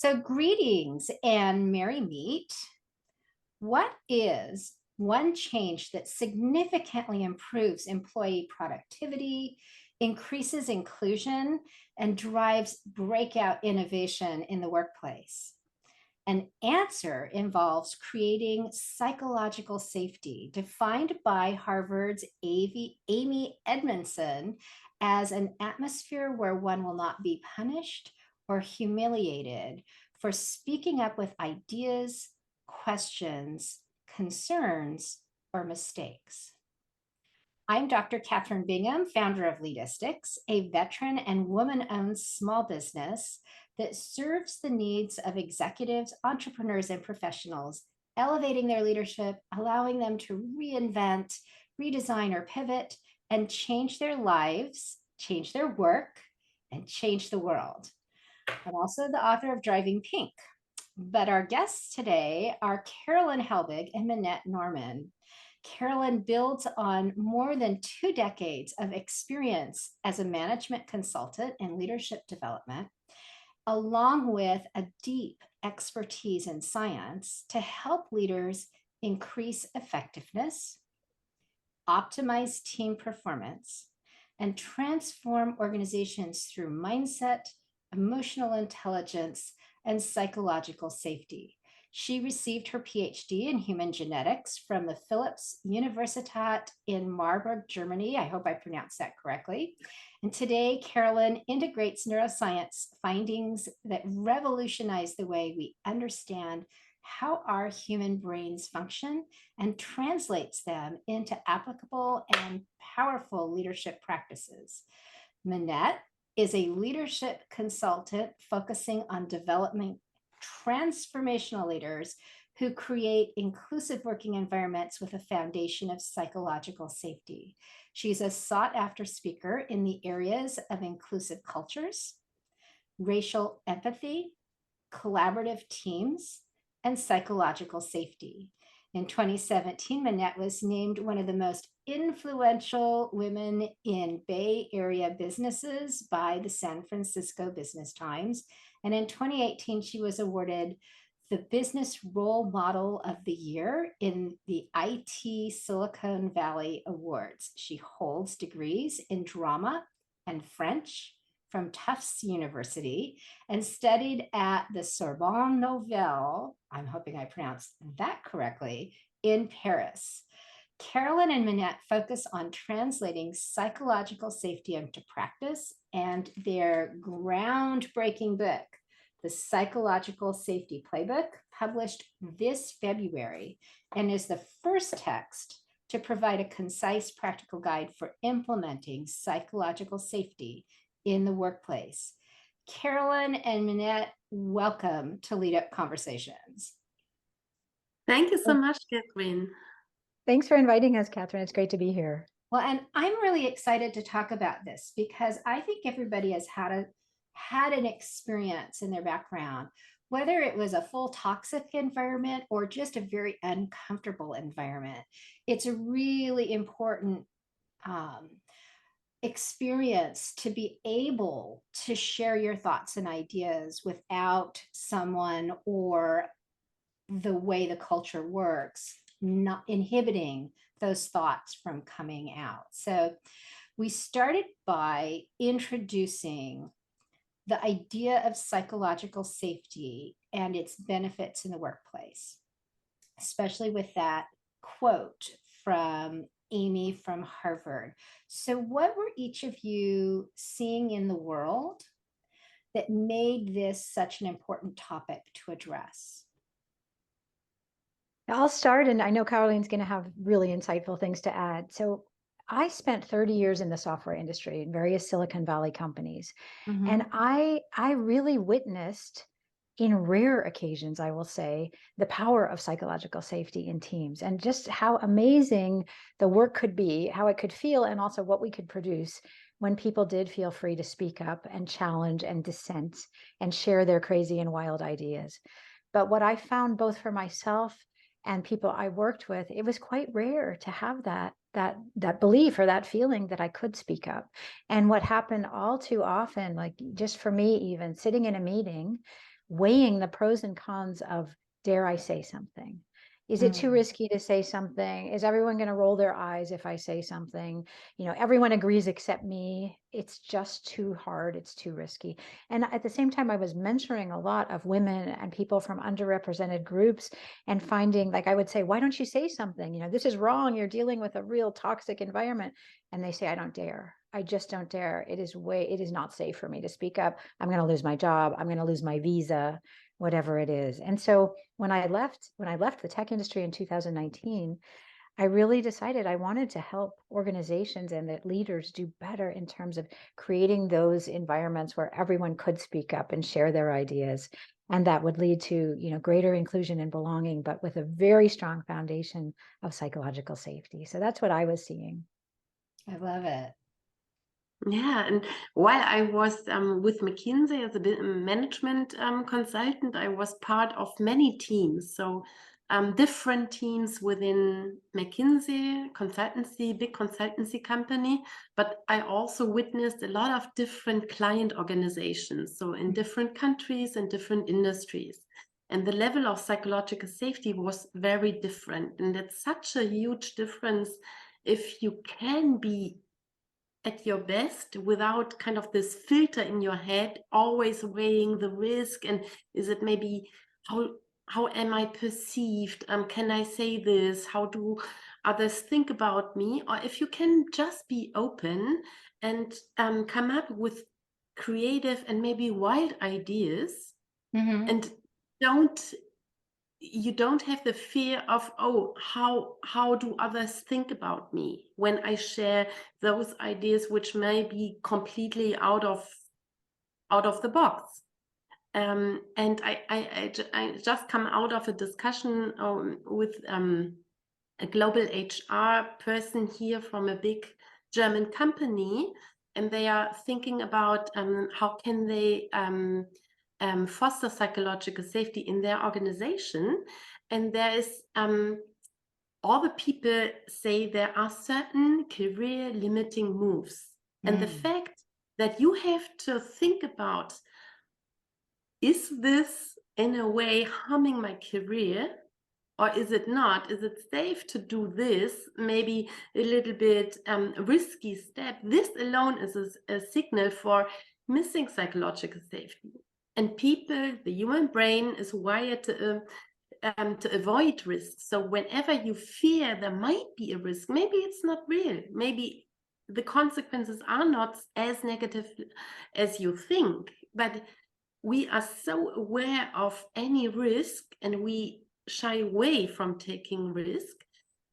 So greetings and merry meet. What is one change that significantly improves employee productivity, increases inclusion, and drives breakout innovation in the workplace? An answer involves creating psychological safety, defined by Harvard's Amy Edmondson as an atmosphere where one will not be punished or humiliated for speaking up with ideas, questions, concerns, or mistakes. I'm Dr. Kathryn Bingham, founder of LEADistics, a veteran and woman-owned small business that serves the needs of executives, entrepreneurs, and professionals, elevating their leadership, allowing them to reinvent, redesign, or pivot, and change their lives, change their work, and change the world. I'm also the author of Driving Pink. But our guests today are Karolin Helbig and Minette Norman. Karolin builds on more than 2 decades of experience as a management consultant in leadership development, along with a deep expertise in science to help leaders increase effectiveness, optimize team performance, and transform organizations through mindset, emotional intelligence, and psychological safety. She received her PhD in human genetics from the Philipps Universität in Marburg, Germany. I hope I pronounced that correctly. And today, Karolin integrates neuroscience findings that revolutionize the way we understand how our human brains function and translates them into applicable and powerful leadership practices. Minette is a leadership consultant focusing on developing transformational leaders who create inclusive working environments with a foundation of psychological safety. She's a sought-after speaker in the areas of inclusive cultures, racial empathy, collaborative teams, and psychological safety. In 2017, Minette was named one of the most influential women in Bay Area businesses by the San Francisco Business Times. And in 2018, she was awarded the Business Role Model of the Year in the IT Silicon Valley Awards. She holds degrees in drama and French from Tufts University and studied at the Sorbonne Nouvelle, I'm hoping I pronounced that correctly, in Paris. Karolin and Minette focus on translating psychological safety into practice, and their groundbreaking book, The Psychological Safety Playbook, published this February, and is the first text to provide a concise, practical guide for implementing psychological safety in the workplace. Karolin and Minette, welcome to LeadUP Conversations. Thank you so much, Kathryn. Thanks for inviting us, Kathryn. It's great to be here. Well, and I'm really excited to talk about this because I think everybody has had an experience in their background, whether it was a full toxic environment or just a very uncomfortable environment. It's a really important experience to be able to share your thoughts and ideas without someone or the way the culture works not inhibiting those thoughts from coming out. So we started by introducing the idea of psychological safety and its benefits in the workplace, especially with that quote from Amy from Harvard. So what were each of you seeing in the world that made this such an important topic to address? I'll start, and I know Karolin's going to have really insightful things to add. So I spent 30 years in the software industry in various Silicon Valley companies. Mm-hmm. And I really witnessed, in rare occasions, I will say, the power of psychological safety in teams and just how amazing the work could be, how it could feel, and also what we could produce when people did feel free to speak up and challenge and dissent and share their crazy and wild ideas. But what I found both for myself and people I worked with, it was quite rare to have that belief or that feeling that I could speak up. And what happened all too often, like just for me, even sitting in a meeting weighing the pros and cons of, dare I say something? Is it too risky to say something? Is everyone going to roll their eyes if I say something? You know, everyone agrees except me. It's just too hard. It's too risky. And at the same time, I was mentoring a lot of women and people from underrepresented groups and finding, like, I would say, why don't you say something? You know, this is wrong. You're dealing with a real toxic environment. And they say, I don't dare. I just don't dare. It is not safe for me to speak up. I'm going to lose my job. I'm going to lose my visa, whatever it is. And so when I left the tech industry in 2019, I really decided I wanted to help organizations and that leaders do better in terms of creating those environments where everyone could speak up and share their ideas. And that would lead to, you know, greater inclusion and belonging, but with a very strong foundation of psychological safety. So that's what I was seeing. I love it. Yeah, and while I was with McKinsey as a management consultant, I was part of many teams. So different teams within McKinsey consultancy, big consultancy company, but I also witnessed a lot of different client organizations. So in different countries and different industries. And the level of psychological safety was very different. And it's such a huge difference if you can be at your best without kind of this filter in your head, always weighing the risk, and is it maybe how am I perceived? Can I say this? How do others think about me? Or if you can just be open and come up with creative and maybe wild ideas, and you don't have the fear of, oh, how do others think about me when I share those ideas which may be completely out of the box. And I just come out of a discussion with a global HR person here from a big German company, and they are thinking about how can they foster psychological safety in their organization. And there is all the people say there are certain career limiting moves. And the fact that you have to think about, is this in a way harming my career? Or is it not? Is it safe to do this? Maybe a little bit risky step. This alone is a signal for missing psychological safety. And people, the human brain is wired to avoid risk. So whenever you fear there might be a risk, maybe it's not real. Maybe the consequences are not as negative as you think. But we are so aware of any risk and we shy away from taking risk.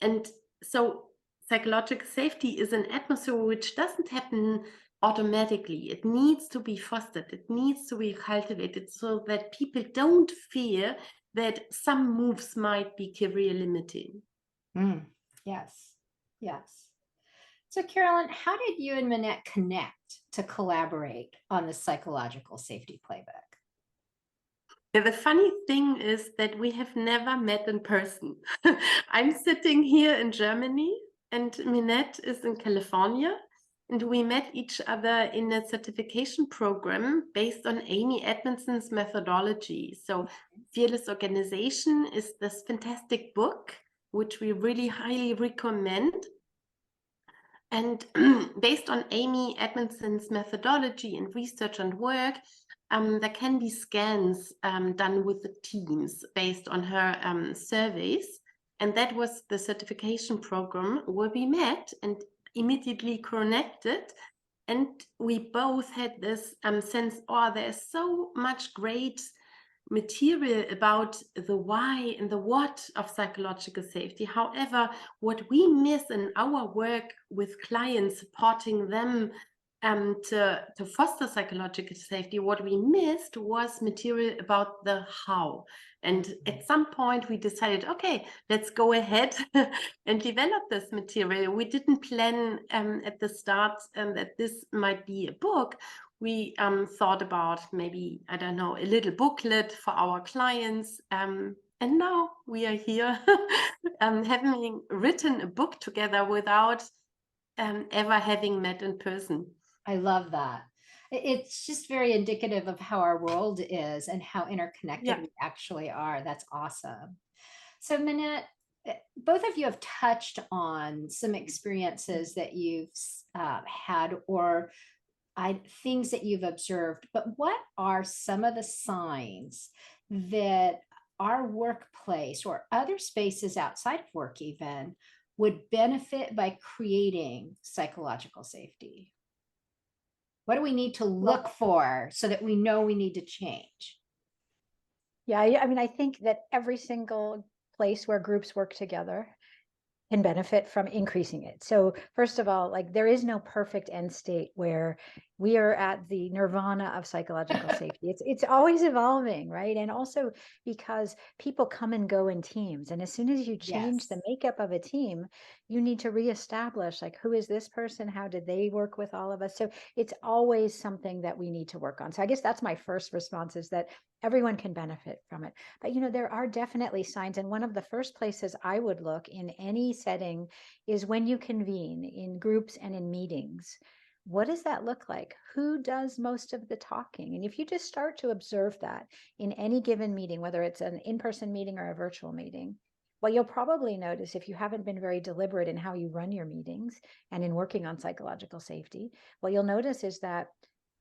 And so psychological safety is an atmosphere which doesn't happen automatically. It needs to be fostered. It needs to be cultivated so that people don't fear that some moves might be career limiting. Yes. Yes. So Karolin, how did you and Minette connect to collaborate on the Psychological Safety Playbook? The funny thing is that we have never met in person. I'm sitting here in Germany and Minette is in California, and we met each other in a certification program based on Amy Edmondson's methodology. So Fearless Organization is this fantastic book, which we really highly recommend. And based on Amy Edmondson's methodology and research and work, there can be scans done with the teams based on her surveys. And that was the certification program where we met and immediately connected. And we both had this sense, oh, there's so much great material about the why and the what of psychological safety. However, what we miss in our work with clients, supporting them to foster psychological safety, what we missed was material about the how. And at some point we decided, okay, let's go ahead and develop this material. We didn't plan at the start that this might be a book. We thought about maybe, I don't know, a little booklet for our clients. And now we are here having written a book together without ever having met in person. I love that. It's just very indicative of how our world is and how interconnected Yeah. we actually are. That's awesome. So, Minette, both of you have touched on some experiences that you've had or things that you've observed, but what are some of the signs that our workplace or other spaces outside of work even would benefit by creating psychological safety? What do we need to look for so that we know we need to change? Yeah, I mean, I think that every single place where groups work together can benefit from increasing it. So first of all, like there is no perfect end state where we are at the nirvana of psychological safety. It's always evolving, right? And also because people come and go in teams. And as soon as you change Yes. the makeup of a team, you need to reestablish like who is this person? How did they work with all of us? So it's always something that we need to work on. So I guess that's my first response, is that everyone can benefit from it. But there are definitely signs. And one of the first places I would look in any setting is when you convene in groups and in meetings. What does that look like? Who does most of the talking? And if you just start to observe that in any given meeting, whether it's an in-person meeting or a virtual meeting, what you'll probably notice, if you haven't been very deliberate in how you run your meetings and in working on psychological safety, what you'll notice is that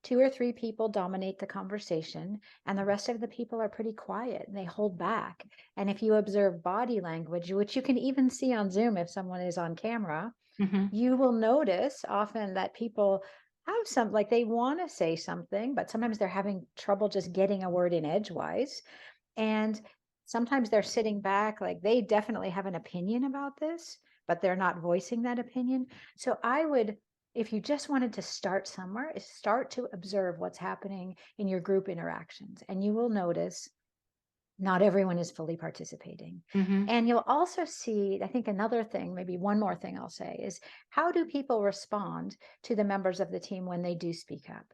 2 or 3 people dominate the conversation, and the rest of the people are pretty quiet and they hold back. And if you observe body language, which you can even see on Zoom if someone is on camera, Mm-hmm. you will notice often that people have some, like they want to say something, but sometimes they're having trouble just getting a word in edgewise. And sometimes they're sitting back, like they definitely have an opinion about this, but they're not voicing that opinion. So I would, if you just wanted to start somewhere, is start to observe what's happening in your group interactions. And you will notice not everyone is fully participating. Mm-hmm. And you'll also see, I think another thing, maybe one more thing I'll say is, how do people respond to the members of the team when they do speak up?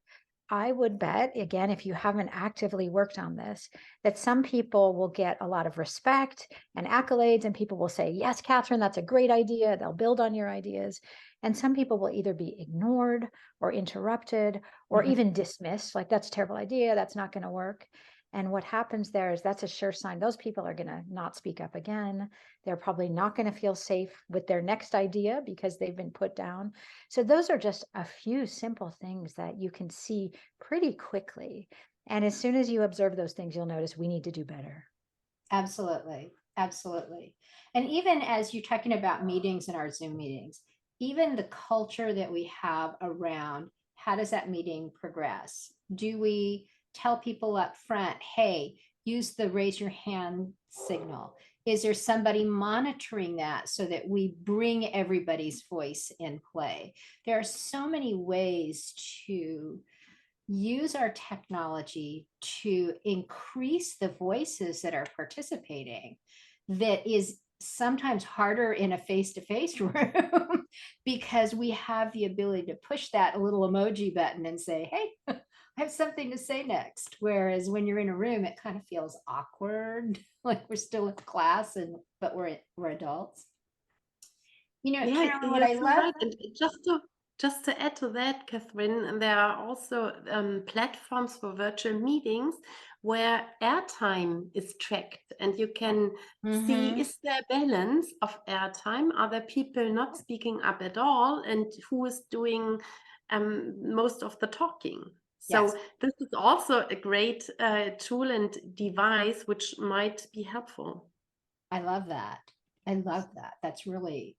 I would bet, again, if you haven't actively worked on this, that some people will get a lot of respect and accolades, and people will say, yes, Kathryn, that's a great idea. They'll build on your ideas. And some people will either be ignored or interrupted or Mm-hmm. even dismissed, like that's a terrible idea, that's not going to work. And what happens there is that's a sure sign those people are going to not speak up again. They're probably not going to feel safe with their next idea because they've been put down. So those are just a few simple things that you can see pretty quickly. And as soon as you observe those things, you'll notice we need to do better. Absolutely. Absolutely. And even as you're talking about meetings in our Zoom meetings, even the culture that we have around how does that meeting progress? Do we tell people up front, hey, use the raise your hand signal? Is there somebody monitoring that so that we bring everybody's voice in play? There are so many ways to use our technology to increase the voices that are participating that is sometimes harder in a face-to-face room because we have the ability to push that little emoji button and say, hey, I have something to say next. Whereas when you're in a room, it kind of feels awkward, like we're still in class but we're adults. Yeah, Karolin, what you're I so love. right. And just to add to that, Kathryn, there are also platforms for virtual meetings where airtime is tracked, and you can see, Mhm. is there a balance of airtime? Are there people not speaking up at all, and who is doing most of the talking? Yes, So this is also a great tool and device which might be helpful. I love that. I love that. That's really,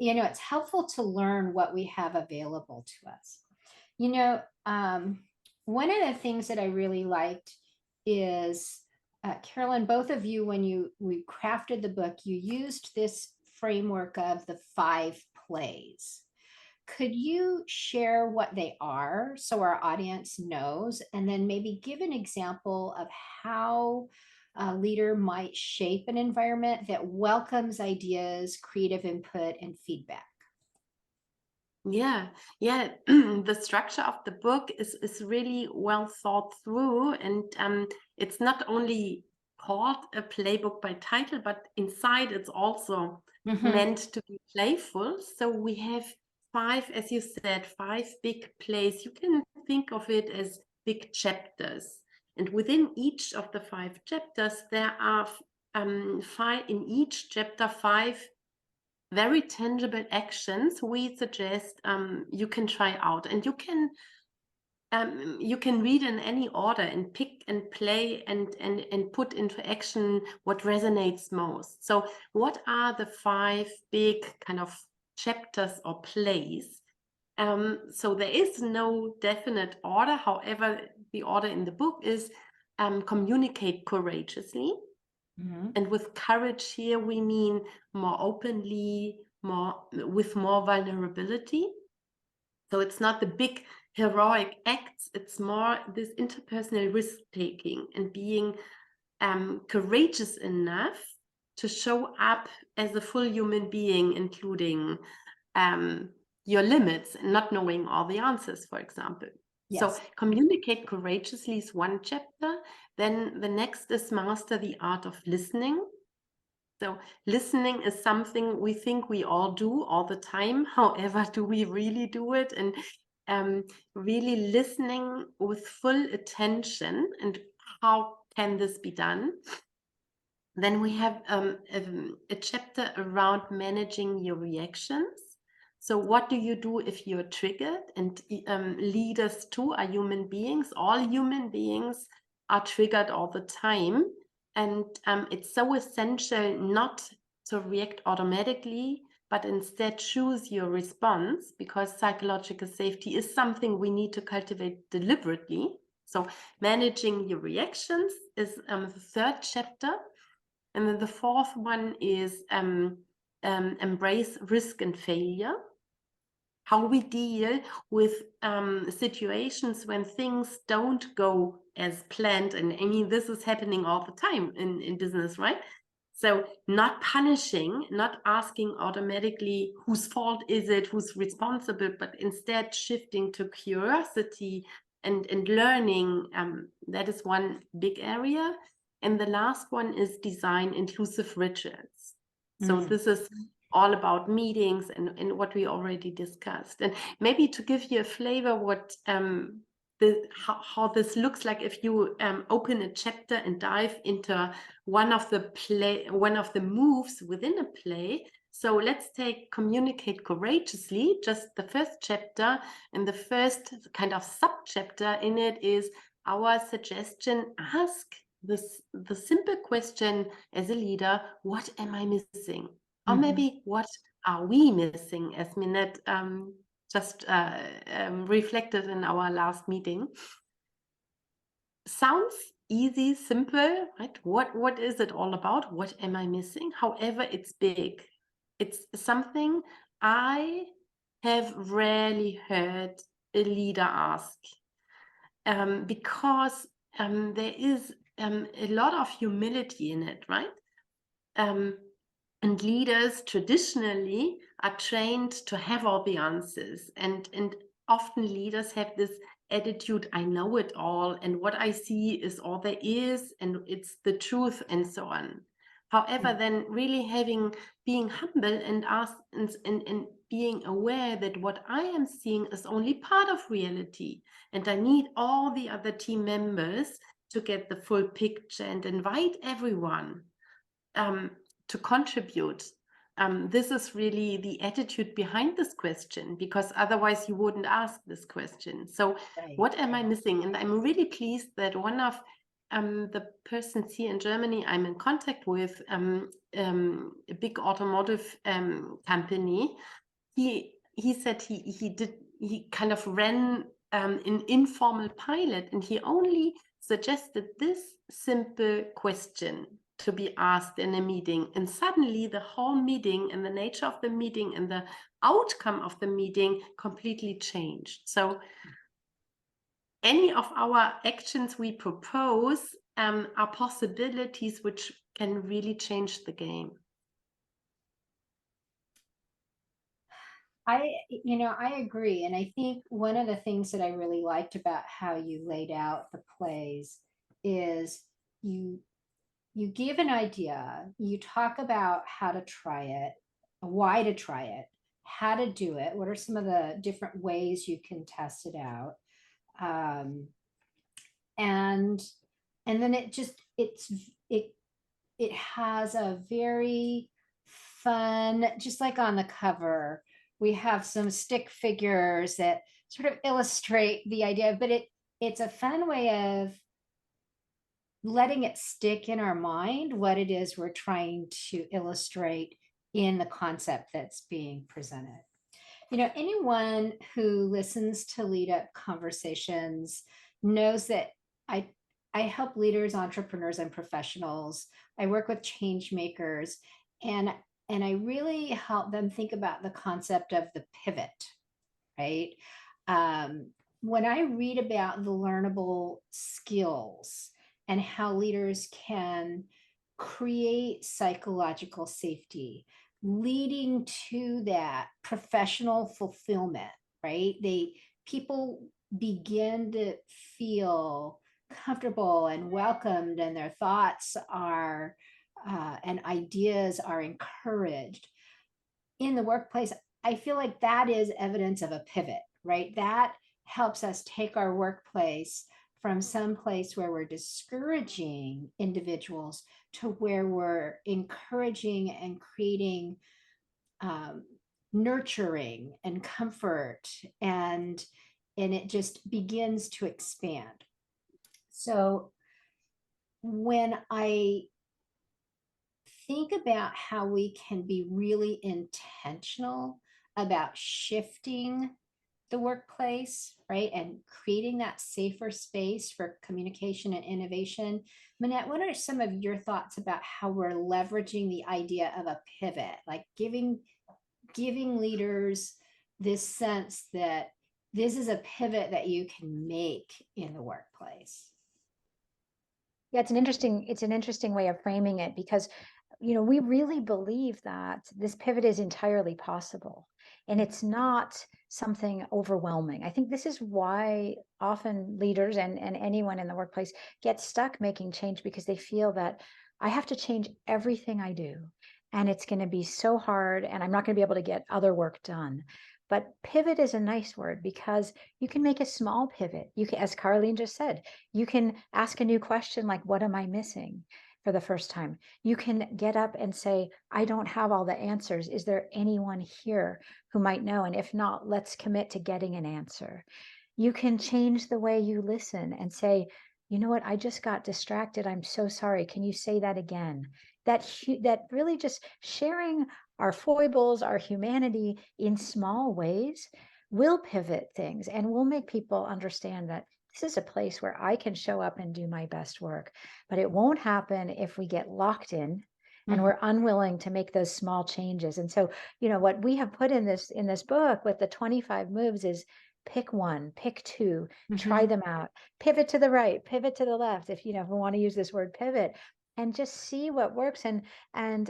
it's helpful to learn what we have available to us. You know, one of the things that I really liked is, Karolin, both of you, when we crafted the book, you used this framework of the 5 plays. Could you share what they are so our audience knows, and then maybe give an example of how a leader might shape an environment that welcomes ideas, creative input, and feedback? Yeah, yeah. The structure of the book is really well thought through, and it's not only called a playbook by title, but inside it's also Mhm. meant to be playful. So we have 5, as you said, 5 big plays. You can think of it as big chapters. And within each of the 5 chapters, there are 5, in each chapter, 5 very tangible actions we suggest you can try out. And you can read in any order and pick and play and put into action what resonates most. So what are the 5 big kind of chapters or plays? So there is no definite order. However, the order in the book is communicate courageously. Mm-hmm. And with courage here, we mean more openly, with more vulnerability. So it's not the big heroic acts, it's more this interpersonal risk-taking and being courageous enough to show up as a full human being, including your limits and not knowing all the answers, for example. Yes. So communicate courageously is one chapter. Then the next is master the art of listening. So listening is something we think we all do all the time. However, do we really do it? And really listening with full attention, and how can this be done? Then we have a chapter around managing your reactions. So what do you do if you're triggered? And leaders too are human beings. All human beings are triggered all the time. And it's so essential not to react automatically, but instead choose your response, because psychological safety is something we need to cultivate deliberately. So managing your reactions is the 3rd chapter. And then the 4th one is embrace risk and failure. How we deal with situations when things don't go as planned. And I mean, this is happening all the time in business, right? So not punishing, not asking automatically whose fault is it, who's responsible, but instead shifting to curiosity and learning. That is one big area. And the last one is design inclusive rituals. So this is all about meetings and what we already discussed. And maybe to give you a flavor what how this looks like if you open a chapter and dive into one of the moves within a play. So let's take communicate courageously, just the 1st chapter, and the first kind of sub-chapter in it is our suggestion: ask the simple question as a leader: what am I missing? Or maybe what are we missing, as Minette just reflected in our last meeting. Sounds easy, simple, right? What is it all about? What am I missing? However, it's big. It's something I have rarely heard a leader ask, because there is a lot of humility in it, right? And leaders traditionally are trained to have all the answers. And often leaders have this attitude: I know it all, and what I see is all there is, and it's the truth, and so on. However, then really being humble and being aware that what I am seeing is only part of reality, and I need all the other team members to get the full picture, and invite everyone to contribute. This is really the attitude behind this question, because otherwise you wouldn't ask this question. So what am I missing? And I'm really pleased that one of the persons here in Germany I'm in contact with, a big automotive company, he said he kind of ran an informal pilot, and he only suggested this simple question to be asked in a meeting, and suddenly the whole meeting and the nature of the meeting and the outcome of the meeting completely changed. So any of our actions we propose are possibilities which can really change the game. I agree. And I think one of the things that I really liked about how you laid out the plays is you give an idea, you talk about how to try it, why to try it, how to do it, what are some of the different ways you can test it out. And then it has a very fun, just like on the cover, we have some stick figures that sort of illustrate the idea, but it's a fun way of letting it stick in our mind what it is we're trying to illustrate in the concept that's being presented. Anyone who listens to LeadUP conversations knows that I help leaders, entrepreneurs, and professionals. I work with change makers, and I really help them think about the concept of the pivot, right? When I read about the learnable skills and how leaders can create psychological safety, leading to that professional fulfillment, right? People begin to feel comfortable and welcomed, and their thoughts are and ideas are encouraged in the workplace. I feel like that is evidence of a pivot, right? That helps us take our workplace from some place where we're discouraging individuals to where we're encouraging and creating nurturing and comfort, and it just begins to expand. So when I think about how we can be really intentional about shifting the workplace, right, and creating that safer space for communication and innovation, Minette, what are some of your thoughts about how we're leveraging the idea of a pivot, like giving leaders this sense that this is a pivot that you can make in the workplace? Yeah, it's an interesting way of framing it, because we really believe that this pivot is entirely possible, and it's not something overwhelming. I think this is why often leaders and anyone in the workplace get stuck making change, because they feel that I have to change everything I do, and it's going to be so hard, and I'm not going to be able to get other work done. But pivot is a nice word, because you can make a small pivot. You can, as Karolin just said, you can ask a new question like, what am I missing for the first time? You can get up and say, I don't have all the answers. Is there anyone here who might know? And if not, let's commit to getting an answer. You can change the way you listen and say, you know what, I just got distracted. I'm so sorry. Can you say that again? That really just sharing our foibles, our humanity in small ways will pivot things, and will make people understand that this is a place where I can show up and do my best work. But it won't happen if we get locked in and we're unwilling to make those small changes. And so, what we have put in this book with the 25 moves is pick one, pick two, try them out, pivot to the right, pivot to the left, if we want to use this word pivot, and just see what works. And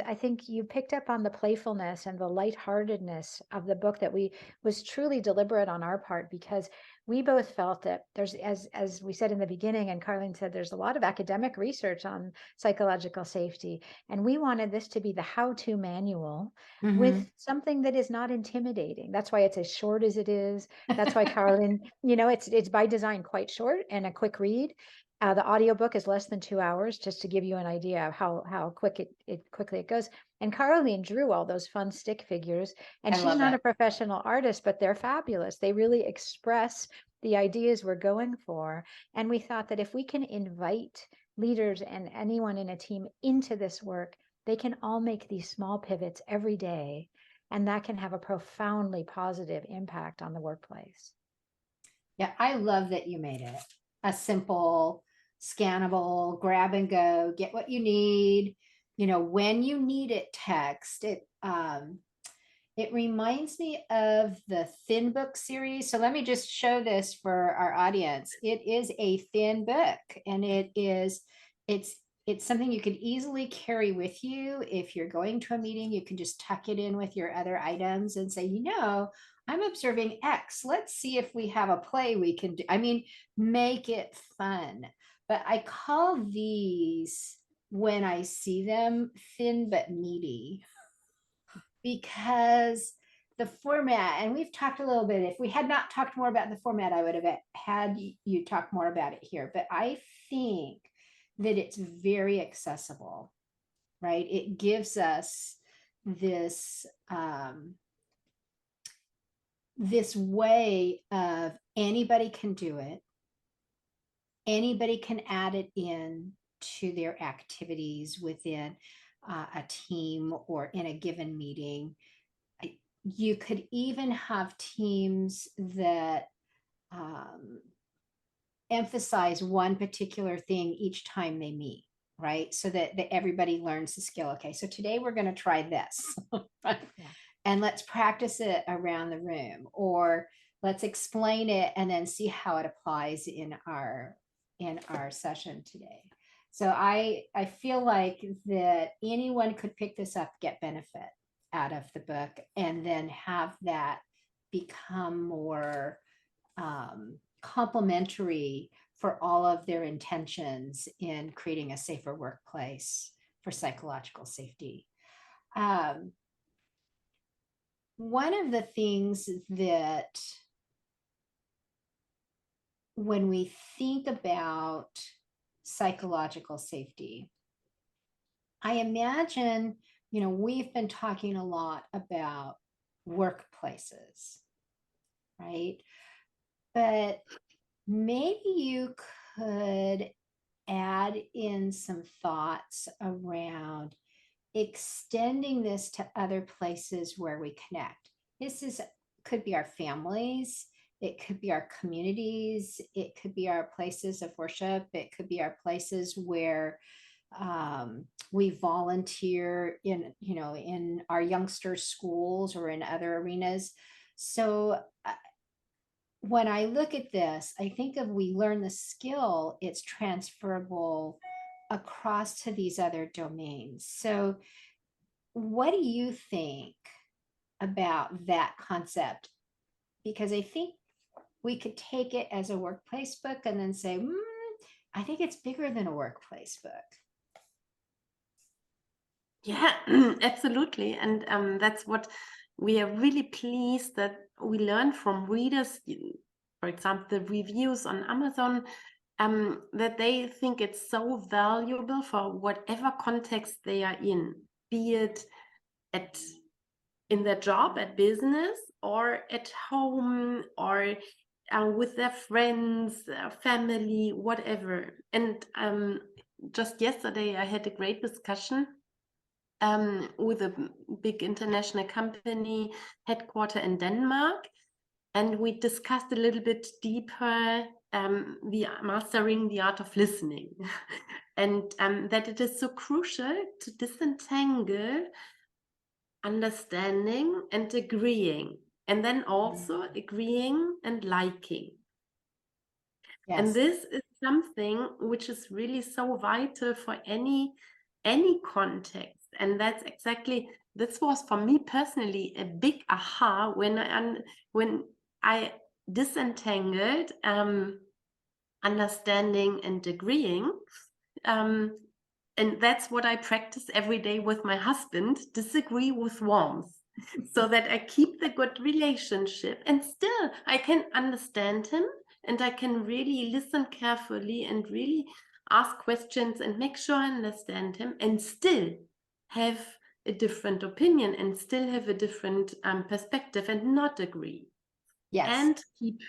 I think you picked up on the playfulness and the lightheartedness of the book that was truly deliberate on our part, because we both felt that there's, as we said in the beginning, and Karolin said, there's a lot of academic research on psychological safety, and we wanted this to be the how-to manual with something that is not intimidating. That's why it's as short as it is. That's why Karolin, it's by design quite short and a quick read. The audiobook is less than 2 hours, just to give you an idea of how quickly it goes. And Karolin drew all those fun stick figures, and she's not a professional artist, but they're fabulous. They really express the ideas we're going for. And we thought that if we can invite leaders and anyone in a team into this work, they can all make these small pivots every day, and that can have a profoundly positive impact on the workplace. Yeah, I love that you made it a simple, scannable, grab and go, get what you need, when you need it text. It reminds me of the Thin Book series. So let me just show this for our audience. It is a thin book, and it's something you could easily carry with you. If you're going to a meeting, you can just tuck it in with your other items and say, I'm observing X. Let's see if we have a play we can do. Make it fun. But I call these, when I see them, thin but meaty, because the format, and we've talked a little bit. If we had not talked more about the format, I would have had you talk more about it here. But I think that it's very accessible, right? It gives us this this way of anybody can do it. Anybody can add it in to their activities within a team or in a given meeting. You could even have teams that emphasize one particular thing each time they meet, right? So that everybody learns the skill. Okay, so today we're going to try this. Yeah. And let's practice it around the room, or let's explain it and then see how it applies in our session today. So I feel like that anyone could pick this up, get benefit out of the book, and then have that become more complementary for all of their intentions in creating a safer workplace for psychological safety. One of the things that when we think about psychological safety, I imagine, we've been talking a lot about workplaces, right? But maybe you could add in some thoughts around extending this to other places where we connect. Could be our families, it could be our communities, it could be our places of worship, it could be our places where we volunteer in our youngsters' schools or in other arenas. So when I look at this, I think if we learn the skill, it's transferable across to these other domains. So what do you think about that concept? Because I think we could take it as a workplace book and then say, I think it's bigger than a workplace book. Yeah, absolutely. And that's what we are really pleased that we learn from readers, for example, the reviews on Amazon, that they think it's so valuable for whatever context they are in, be it in their job, at business, or at home, or with their friends, family, whatever. And just yesterday, I had a great discussion with a big international company headquartered in Denmark. And we discussed a little bit deeper the mastering the art of listening and that it is so crucial to disentangle understanding and agreeing, and then also agreeing and liking. Yes. And this is something which is really so vital for any context. And that's exactly, this was for me personally a big aha when I disentangled understanding and agreeing. And that's what I practice every day with my husband, disagree with warmth, so that I keep the good relationship and still I can understand him and I can really listen carefully and really ask questions and make sure I understand him and still have a different opinion and still have a different perspective and not agree. Yes. And keep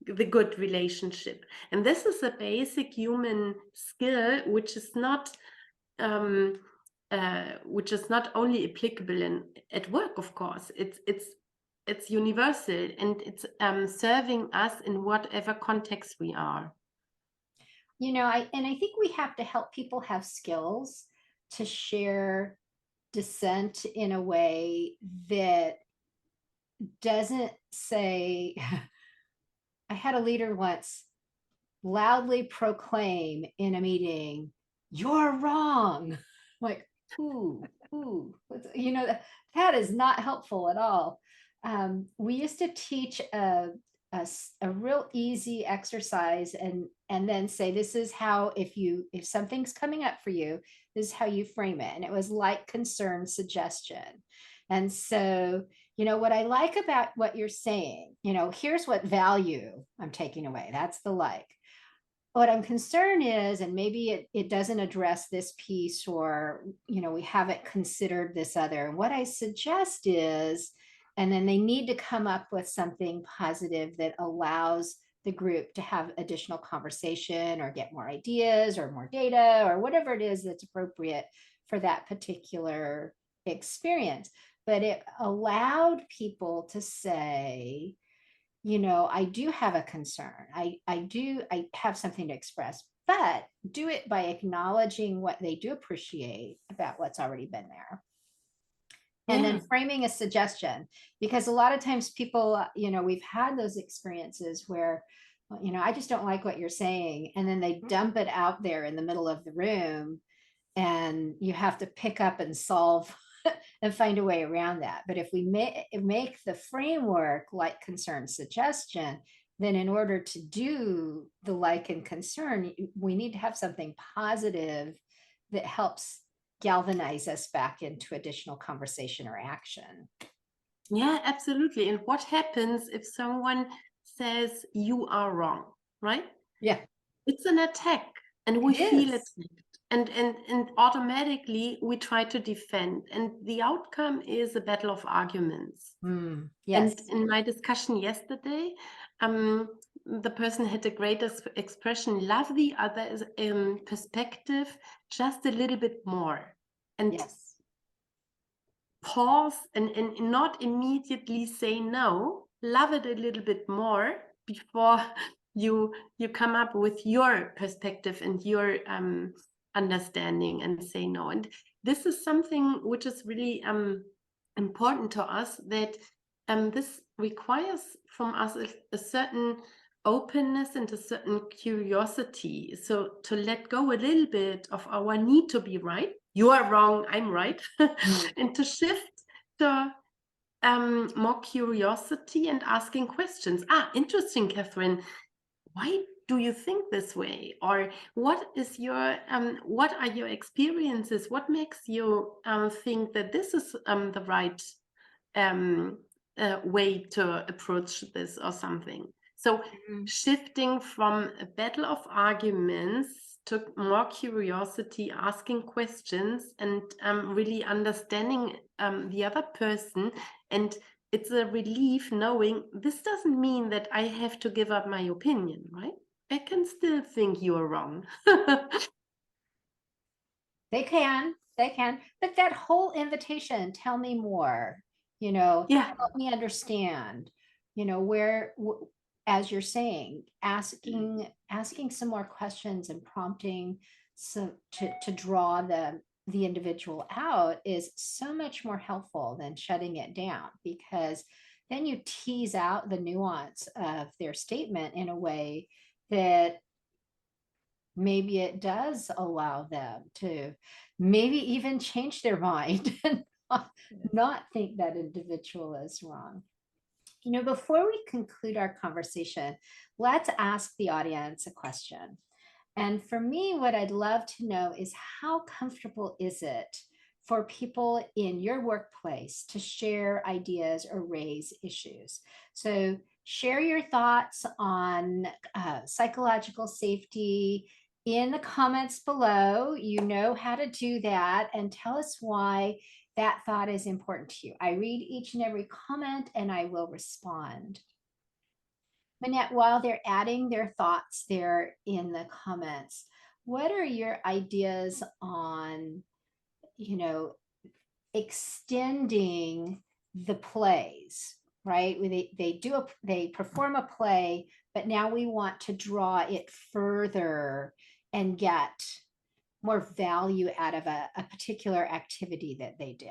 the good relationship. And this is a basic human skill, which is not only applicable at work, of course. It's universal, and it's serving us in whatever context we are. I think we have to help people have skills to share dissent in a way that doesn't say, I had a leader once loudly proclaim in a meeting, "You're wrong." Like, that is not helpful at all. We used to teach a real easy exercise and then say, this is how, if something's coming up for you, this is how you frame it. And it was like concern suggestion. And so what I like about what you're saying, here's what value I'm taking away. That's the like. What I'm concerned is, and maybe it doesn't address this piece, or, we haven't considered this other. And what I suggest is, and then they need to come up with something positive that allows the group to have additional conversation or get more ideas or more data or whatever it is that's appropriate for that particular experience. But it allowed people to say, I do have a concern. I have something to express, but do it by acknowledging what they do appreciate about what's already been there. And then framing a suggestion, because a lot of times people, we've had those experiences where, I just don't like what you're saying. And then they dump it out there in the middle of the room, and you have to pick up and solve and find a way around that. But if we make the framework like, concern, suggestion, then in order to do the like and concern, we need to have something positive that helps galvanize us back into additional conversation or action. Yeah, absolutely. And what happens if someone says you are wrong, right? Yeah. It's an attack, and we feel attacked. And automatically we try to defend, and the outcome is a battle of arguments. Yes. And in my discussion yesterday, the person had a great expression: love the other perspective just a little bit more, and yes. pause and not immediately say no. Love it a little bit more before you come up with your perspective and your understanding and say no. And this is something which is really important to us, that this requires from us a certain openness and a certain curiosity. So to let go a little bit of our need to be right. You are wrong, I'm right. And to shift to more curiosity and asking questions. Interesting, Kathryn. Why do you think this way? Or what is your what are your experiences? What makes you think that this is the right way to approach this, or something? So shifting from a battle of arguments to more curiosity, asking questions, and really understanding the other person. And it's a relief knowing this doesn't mean that I have to give up my opinion, right? I can still think you are wrong. They can. But that whole invitation, tell me more, help me understand, where, as you're saying, asking some more questions and prompting to draw the individual out is so much more helpful than shutting it down, because then you tease out the nuance of their statement in a way that maybe it does allow them to maybe even change their mind and not think that individual is wrong. Before we conclude our conversation, let's ask the audience a question. And for me, what I'd love to know is, how comfortable is it for people in your workplace to share ideas or raise issues? So share your thoughts on psychological safety in the comments below. You know how to do that, and tell us why that thought is important to you. I read each and every comment and I will respond. Minette, while they're adding their thoughts there in the comments, what are your ideas on, extending the plays, right? They perform a play, but now we want to draw it further and get more value out of a particular activity that they did.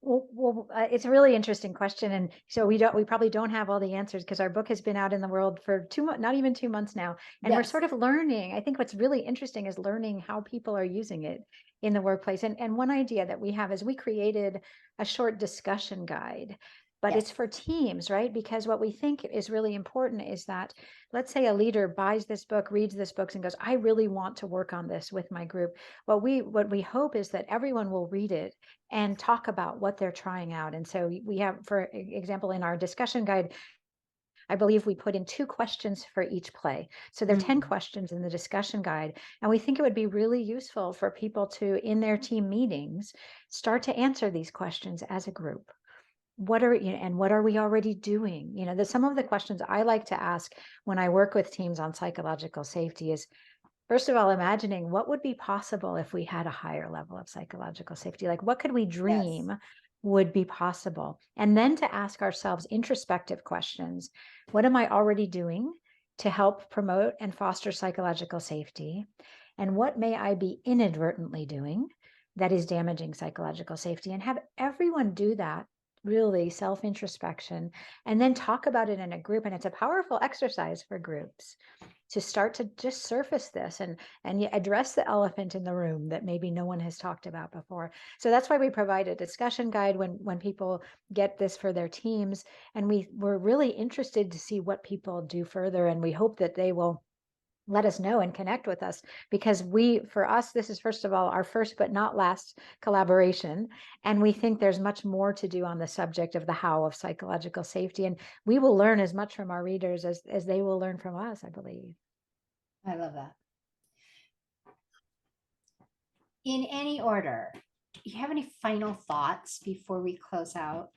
Well, it's a really interesting question, and so we probably don't have all the answers, because our book has been out in the world for not even 2 months now, and we're sort of learning. I think what's really interesting is learning how people are using it in the workplace. And one idea that we have is we created a short discussion guide but Yes. it's for teams, right? Because what we think is really important is that, let's say a leader buys this book, reads this book, and goes, I really want to work on this with my group. What we hope is that everyone will read it and talk about what they're trying out. And so we have, for example, in our discussion guide, I believe we put in 2 questions for each play. So there are 10 questions in the discussion guide. And we think it would be really useful for people to, in their team meetings, start to answer these questions as a group. What are, and what are we already doing? Some of the questions I like to ask when I work with teams on psychological safety is, first of all, imagining what would be possible if we had a higher level of psychological safety. Like, what could we dream would be possible? And then to ask ourselves introspective questions. What am I already doing to help promote and foster psychological safety? And what may I be inadvertently doing that is damaging psychological safety? And have everyone do that, really self-introspection, and then talk about it in a group. And it's a powerful exercise for groups to start to just surface this and address the elephant in the room that maybe no one has talked about before. So that's why we provide a discussion guide when people get this for their teams. And we're really interested to see what people do further. And we hope that they will let us know and connect with us, because for us, this is, first of all, our first but not last collaboration. And we think there's much more to do on the subject of the how of psychological safety. And we will learn as much from our readers as they will learn from us, I believe. I love that. In any order, do you have any final thoughts before we close out?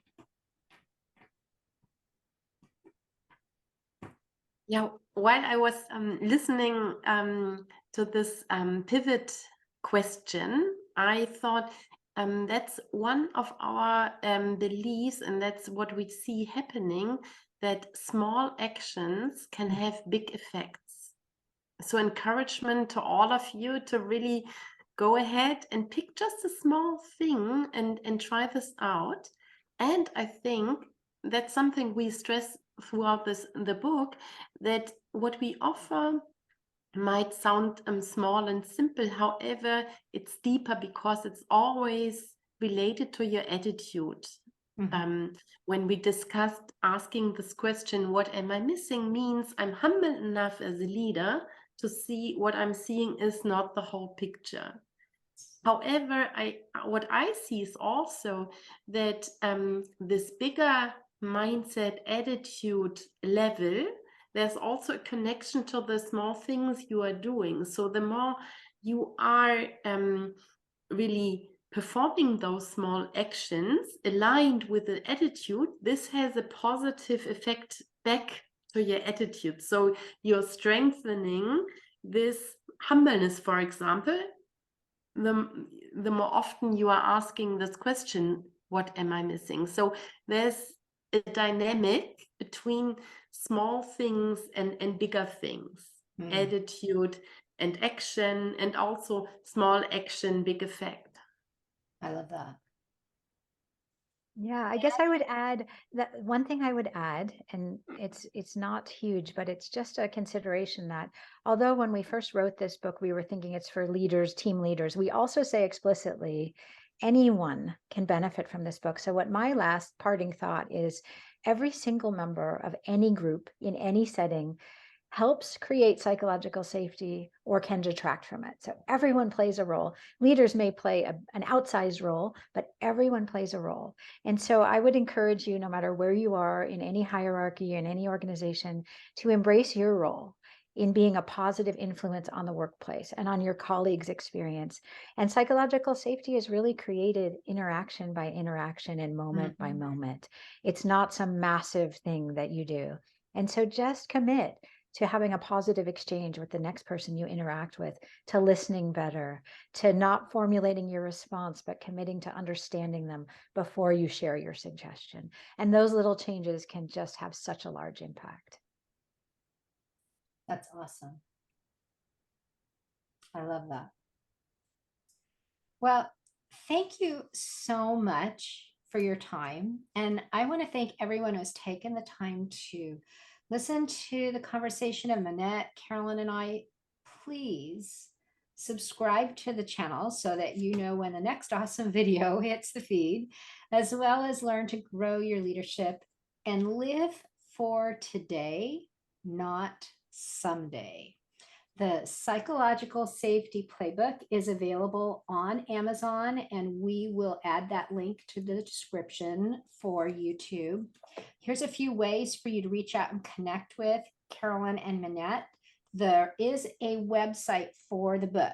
Yeah, while I was listening to this pivot question, I thought that's one of our beliefs, and that's what we see happening, that small actions can have big effects. So encouragement to all of you to really go ahead and pick just a small thing and try this out. And I think that's something we stress throughout the book, that what we offer might sound small and simple. However, it's deeper because it's always related to your attitude. When we discussed asking this question, what am I missing, means I'm humble enough as a leader to see what I'm seeing is not the whole picture. However, what I see is also that this bigger mindset, attitude level, there's also a connection to the small things you are doing. So the more you are really performing those small actions aligned with the attitude, this has a positive effect back to your attitude. So you're strengthening this humbleness, for example, the more often you are asking this question, what am I missing? So there's a dynamic between small things and bigger things, attitude and action, and also small action, big effect. I love that. Yeah, I guess I would add that one thing I would add, and it's not huge, but it's just a consideration that although when we first wrote this book, we were thinking it's for leaders, team leaders, we also say explicitly anyone can benefit from this book. So what my last parting thought is, every single member of any group in any setting helps create psychological safety or can detract from it. So everyone plays a role. Leaders may play an outsized role, but everyone plays a role. And so I would encourage you, no matter where you are in any hierarchy, in any organization, to embrace your role in being a positive influence on the workplace and on your colleagues' experience. And psychological safety is really created interaction by interaction and moment by moment. It's not some massive thing that you do. And so just commit to having a positive exchange with the next person you interact with, to listening better, to not formulating your response, but committing to understanding them before you share your suggestion. And those little changes can just have such a large impact. That's awesome. I love that. Well, thank you so much for your time. And I want to thank everyone who's taken the time to listen to the conversation of Minette, Karolin, and I. Please subscribe to the channel so that you know when the next awesome video hits the feed, as well as learn to grow your leadership and live for today, not someday. The Psychological Safety Playbook is available on Amazon, and we will add that link to the description for YouTube. Here's a few ways for you to reach out and connect with Karolin and Minette. There is a website for the book,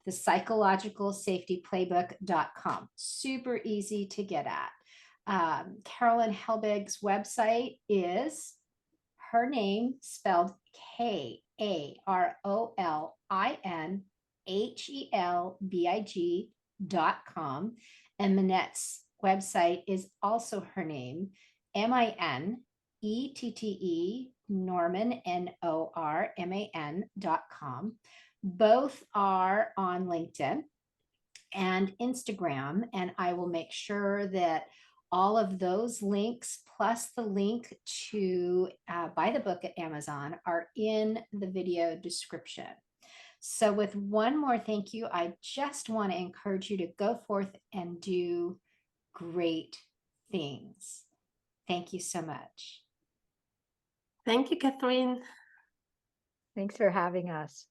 the psychologicalsafetyplaybook.com. Super easy to get at. Karolin Helbig's website is her name spelled KAROLINHELBIG.com. And Minette's website is also her name, MINETTE, Norman, NORMAN.com. Both are on LinkedIn and Instagram, and I will make sure that all of those links plus the link to buy the book at Amazon are in the video description. So with one more thank you, I just want to encourage you to go forth and do great things. Thank you so much. Thank you, Kathryn. Thanks for having us.